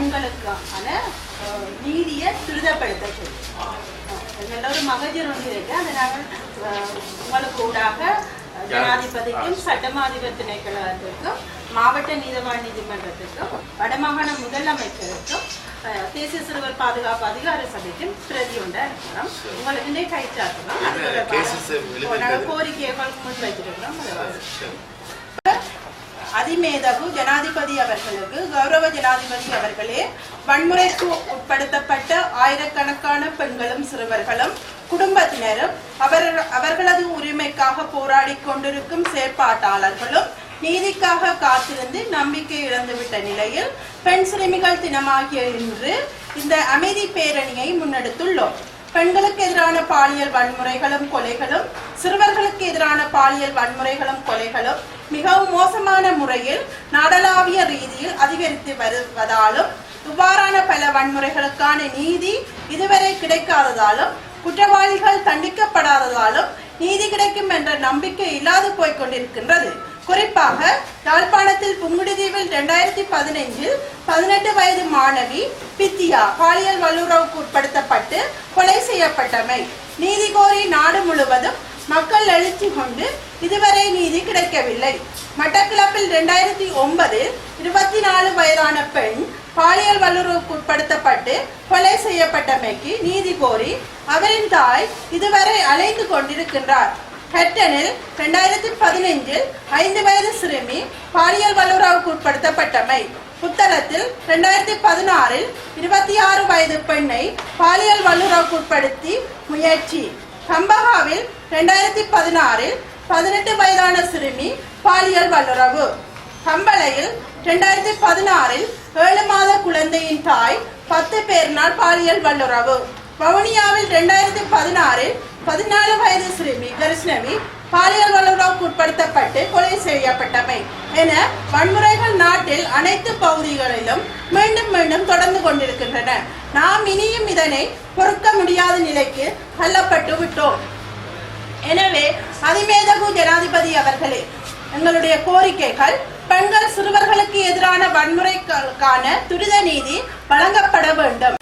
பெண்களுக்கான நீதியை துரிதப்படுத்த சொல்லி ஒரு மகஜர் ஒன்று இருக்கு. அதை நாங்கள் உங்களுக்கு ஊடாக ஜனாதிபதிக்கும் சட்டமாதிபர் திணைக்களத்திற்கும் மாவட்ட நீதவான் நீதிமன்றத்திற்கும் வடமாகாண முதலமைச்சருக்கும் தேசிய சிறுவர் பாதுகாப்பு அதிகார சபைக்கும் பிரதி ஒன்றை இருக்கிறோம். உங்களுக்கு கைச்சாட்டுறோம். நாங்கள் கோரிக்கைகள் முன் வைத்திருக்கிறோம். அதிமேதகு ஜனாதிபதி அவர்களுக்கு கௌரவ ஜனாதிபதி அவர்களே, வன்முறைக்கு உட்படுத்தப்பட்ட ஆயிரக்கணக்கான பெண்களும் சிறுவர்களும் குடும்பத்தினரும் அவர்களது உரிமைக்காக போராடி கொண்டிருக்கும் செயற்பாட்டாளர்களும் நீதிக்காக காத்திருந்து நம்பிக்கை இழந்துவிட்ட நிலையில் பெண் சிறுமிகள் தினமாகிய இன்று இந்த அமைதி பேரணியை முன்னெடுத்துள்ளோம். பெண்களுக்கு எதிரான பாலியல் வன்முறைகளும் கொலைகளும் சிறுவர்களுக்கு எதிரான பாலியல் வன்முறைகளும் கொலைகளும் மிகவும் மோசமான முறையில் நாடளாவிய ரீதியில் அதிகரித்து வருவதாலும் இவ்வாறான பல வன்முறைகளுக்கான நீதி இதுவரை கிடைக்காததாலும் குற்றவாளிகள் தண்டிக்கப்படாததாலும் நீதி கிடைக்கும் என்ற நம்பிக்கை இல்லாது போய்கொண்டிருக்கின்றது. குறிப்பாக யாழ்ப்பாணத்தில் புங்குடுதீவில் 2015 18 வயது மாணவி பித்தியா பாலியல் வல்லுறவுக்கு உட்படுத்தப்பட்டு கொலை செய்யப்பட்டமை நீதி கோரி நாடு முழுவதும் மக்கள் எழுச்சி கொண்டு இதுவரை நீதி கிடைக்கவில்லை. மட்டக்களப்பில் 2009 24 வயதான பெண் பாலியல் வல்லுறவுக்கு உட்படுத்தப்பட்டு கொலை செய்யப்பட்டமைக்கு நீதி கோரி அவரின் தாய் இதுவரை அலைந்து கொண்டிருக்கின்றார். ஹெட்டனில் 2015 5 வயது சிறுமி பாலியல் வல்லுறவுக்கு உட்படுத்தப்பட்டமை, புத்தளத்தில் 2016 26 வயது பெண்ணை பாலியல் வல்லுறவுக்கு உட்படுத்தி முயற்சி, கம்பஹாவில் 2016 18 வயதான சிறுமி பாலியல் வல்லுறவு, கம்பளையில் 2016 7 மாத குழந்தையின் தாய் 10 பேரினால் பாலியல் வல்லுறவு, வவுனியாவில் 2016 14 வயது சிறுமி கரிஷ்ணவி பாலியல் வல்லுறவுக்கு உட்படுத்தப்பட்டு கொலை செய்யப்பட்டமை என வன்முறைகள் நாட்டில் அனைத்து பகுதிகளிலும் மீண்டும் மீண்டும் தொடர்ந்து கொண்டிருக்கின்றன. நாம் இனியும் இதனை பொறுக்க முடியாத நிலைக்கு தள்ளப்பட்டு விட்டோம். எனவே அதிமேதகு ஜனாதிபதி அவர்களே, எங்களுடைய கோரிக்கைகள் பெண்கள் சிறுவர்களுக்கு எதிரான வன்முறைகளுக்கான துரித நீதி வழங்கப்பட வேண்டும்.